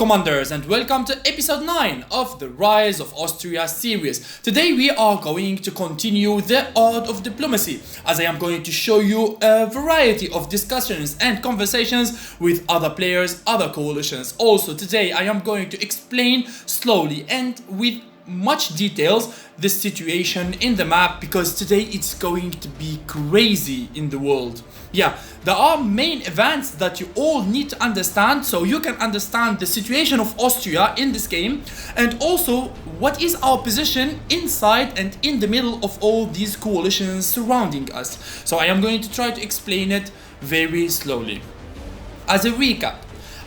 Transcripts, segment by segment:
Commanders, and welcome to episode 9 of the Rise of Austria series. Today we are going to continue the art of diplomacy, as I am going to show you a variety of discussions and conversations with other players, other coalitions. Also today I am going to explain slowly and with much details this situation in the map, because today it's going to be crazy in the world. Yeah, there are main events that you all need to understand so you can understand the situation of Austria in this game, and also what is our position inside and in the middle of all these coalitions surrounding us. So I am going to try to explain it very slowly. As a recap,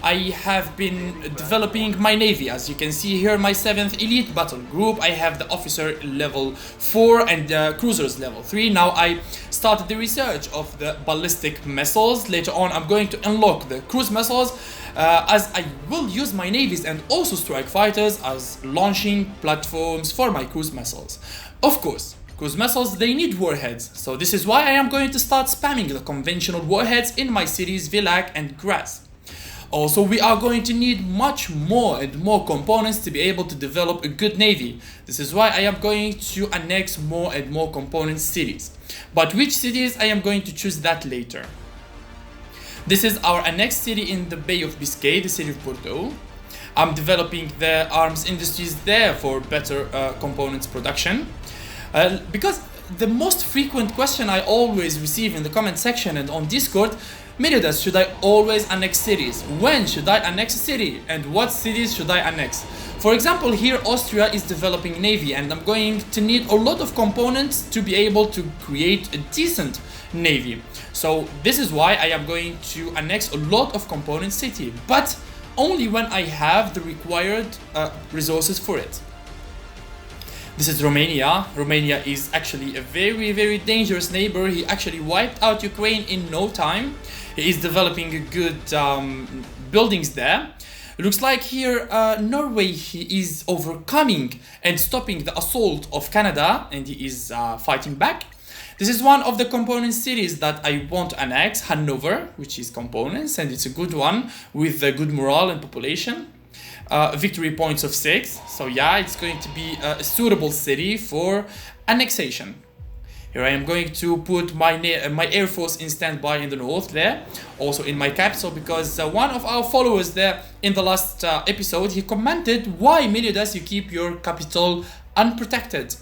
I have been developing my navy. As you can see here, my 7th elite battle group. I have the officer level 4 and the cruisers level 3. Now I started the research of the ballistic missiles. Later on I'm going to unlock the cruise missiles, as I will use my navies and also strike fighters as launching platforms for my cruise missiles. Of course, cruise missiles, they need warheads, so this is why I am going to start spamming the conventional warheads in my cities Villach and Graz. Also, we are going to need much more and more components to be able to develop a good navy. This is why I am going to annex more and more component cities. But which cities, I am going to choose that later. This is our annexed city in the Bay of Biscay, the city of Bordeaux. I'm developing the arms industries there for better components production. Because the most frequent question I always receive in the comment section and on Discord: Melliodas, should I always annex cities? When should I annex a city? And what cities should I annex? For example, here Austria is developing navy, and I'm going to need a lot of components to be able to create a decent navy. So this is why I am going to annex a lot of component city, but only when I have the required resources for it. This is Romania. Romania is actually a very dangerous neighbor. He actually wiped out Ukraine in no time. He is developing a good buildings there. It looks like here Norway, he is overcoming and stopping the assault of Canada, and he is fighting back. This is one of the component cities that I want to annex, Hanover, which is components, and it's a good one with a good morale and population. Victory points of 6, so yeah, it's going to be a suitable city for annexation. Here I am going to put my air force in standby in the north there, also in my capital, because one of our followers there in the last episode, he commented, why Melliodas you keep your capital unprotected?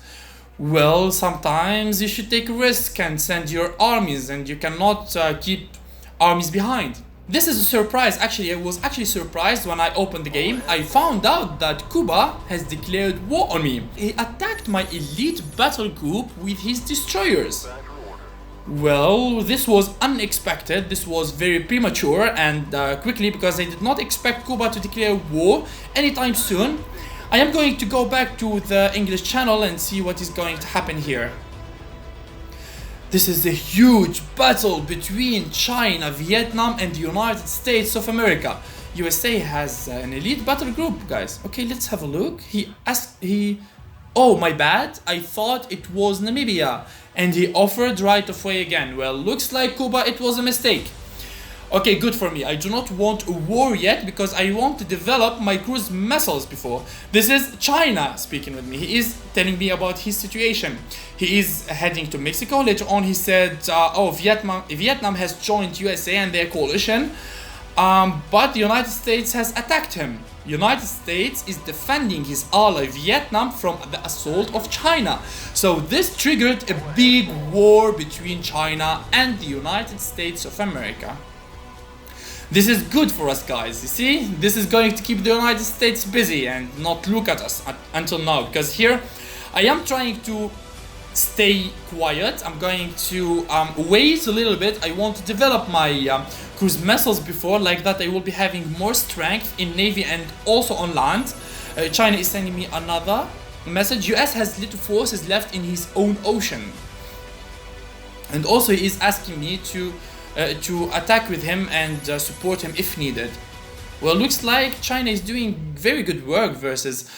Well, sometimes you should take a risk and send your armies, and you cannot keep armies behind. This is a surprise. Actually, I was actually surprised when I opened the game. I found out that Cuba has declared war on me. He attacked my elite battle group with his destroyers. Well, this was unexpected. This was very premature and quickly, because I did not expect Cuba to declare war anytime soon. I am going to go back to the English channel and see what is going to happen here. This is a huge battle between China, Vietnam and the United States of America. USA has an elite battle group, guys. Okay, let's have a look. Oh, my bad. I thought it was Namibia. And he offered right of way again. Well, looks like Cuba, it was a mistake. Okay, good for me. I do not want a war yet, because I want to develop my cruise missiles before. This is China speaking with me. He is telling me about his situation. He is heading to Mexico. Later on he said, oh, Vietnam has joined USA and their coalition, but the United States has attacked him. United States is defending his ally Vietnam from the assault of China. So this triggered a big war between China and the United States of America. This is good for us, guys. You see, this is going to keep the United States busy and not look at us until now, because here I am trying to stay quiet. I'm going to wait a little bit. I want to develop my cruise missiles before, like that I will be having more strength in navy and also on land. China is sending me another message. US has little forces left in his own ocean, and also he is asking me to attack with him and support him if needed. Well, looks like China is doing very good work versus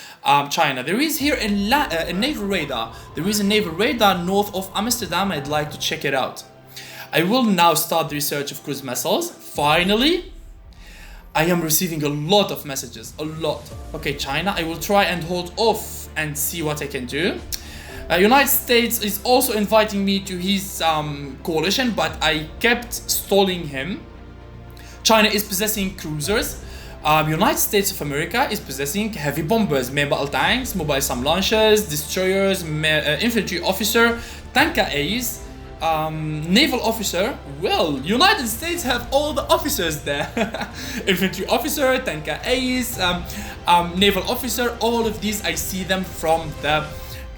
China. There is here a naval radar. There is a naval radar north of Amsterdam. I'd like to check it out. I will now start the research of cruise missiles. Finally, I am receiving a lot of messages, a lot. Okay, China, I will try and hold off and see what I can do. United States is also inviting me to his coalition, but I kept stalling him. China is possessing cruisers. United States of America is possessing heavy bombers, mobile tanks, mobile SAM launchers, destroyers, infantry officer, tanker ace, naval officer. Well, United States have all the officers there. Infantry officer, tanker ace, naval officer, all of these I see them from the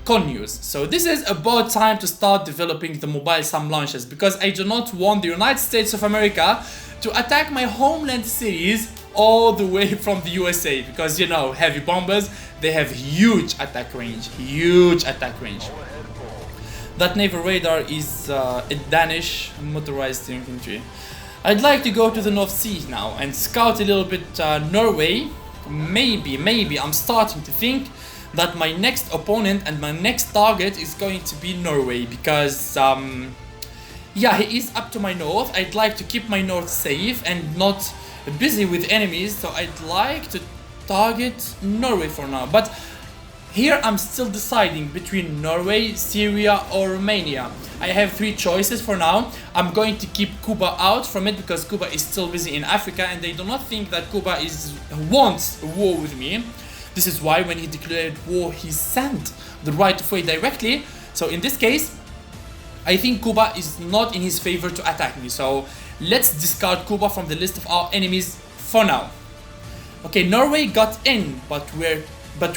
con news. So this is about time to start developing the mobile SAM launchers, because I do not want the United States of America to attack my homeland cities all the way from the USA, because you know, heavy bombers, they have huge attack range, That naval radar is a Danish motorized infantry. I'd like to go to the North Sea now and scout a little bit Norway. Maybe I'm starting to think that my next opponent and my next target is going to be Norway, because yeah, he is up to my north. I'd like to keep my north safe and not busy with enemies, so I'd like to target Norway for now. But here I'm still deciding between Norway, Syria or Romania. I have three choices for now. I'm going to keep Cuba out from it because Cuba is still busy in Africa and they do not think that Cuba wants a war with me. This is why when he declared war, he sent the right of way directly. So in this case, I think Cuba is not in his favor to attack me. So let's discard Cuba from the list of our enemies for now. Okay, Norway got in, but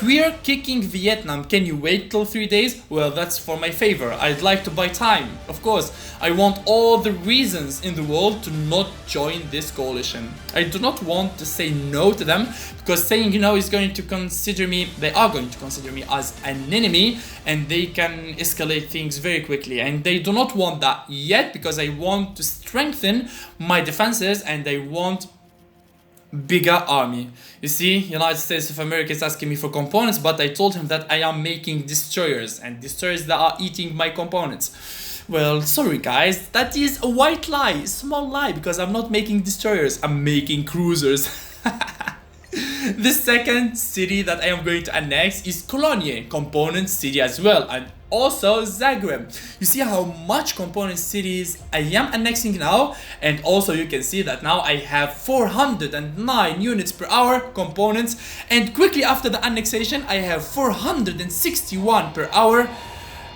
we're kicking Vietnam. Can you wait till 3 days? Well, that's for my favor. I'd like to buy time. Of course, I want all the reasons in the world to not join this coalition. I do not want to say no to them, because saying no is going to consider me, they are going to consider me as an enemy, and they can escalate things very quickly. And they do not want that yet, because I want to strengthen my defenses and I want bigger army. You see, United States of America is asking me for components, but I told him that I am making destroyers, and destroyers that are eating my components. Well, sorry guys, that is a white lie, a small lie, because I'm not making destroyers, I'm making cruisers. The second city that I am going to annex is Cologne, component city as well, and also Zagreb. You see how much component cities I am annexing now, and also you can see that now I have 409 units per hour components, and quickly after the annexation I have 461 per hour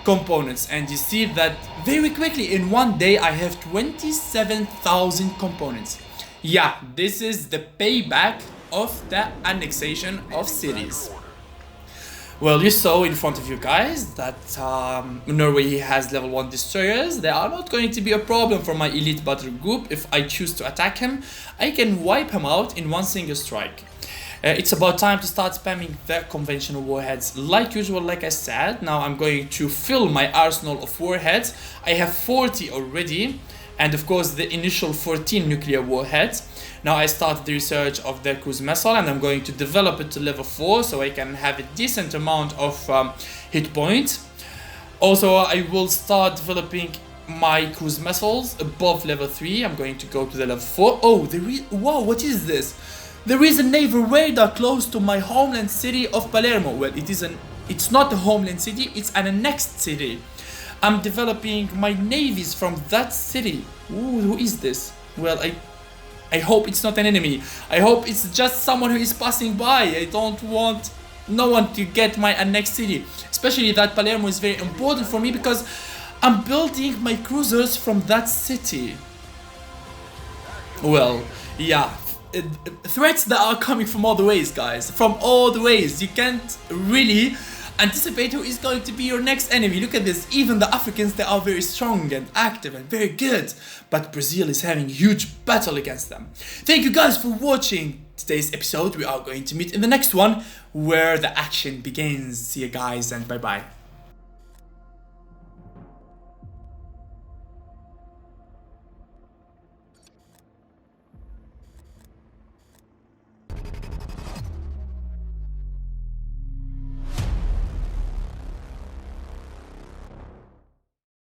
components, and you see that very quickly in one day I have 27,000 components. Yeah, this is the payback of the annexation of cities. Well, you saw in front of you guys that Norway has level 1 destroyers. They are not going to be a problem for my elite battle group. If I choose to attack him, I can wipe him out in one single strike. It's about time to start spamming the conventional warheads like usual, like I said. Now I'm going to fill my arsenal of warheads. I have 40 already, and of course the initial 14 nuclear warheads. Now I started the research of the cruise missile, and I'm going to develop it to level 4 so I can have a decent amount of hit points. Also, I will start developing my cruise missiles above level 3. I'm going to go to the level 4. Oh, wow, what is this? There is a naval radar close to my homeland city of Palermo. Well, it's not a homeland city, it's an annexed city. I'm developing my navies from that city. Ooh, who is this? Well, I hope it's not an enemy. I hope it's just someone who is passing by. I don't want no one to get my annexed city. Especially that Palermo is very important for me because I'm building my cruisers from that city. Well, yeah. Threats that are coming from all the ways, guys. From all the ways. You can't really anticipate who is going to be your next enemy. Look at this. Even the Africans, they are very strong and active and very good. But Brazil is having a huge battle against them. Thank you guys for watching today's episode. We are going to meet in the next one where the action begins. See you guys and bye bye.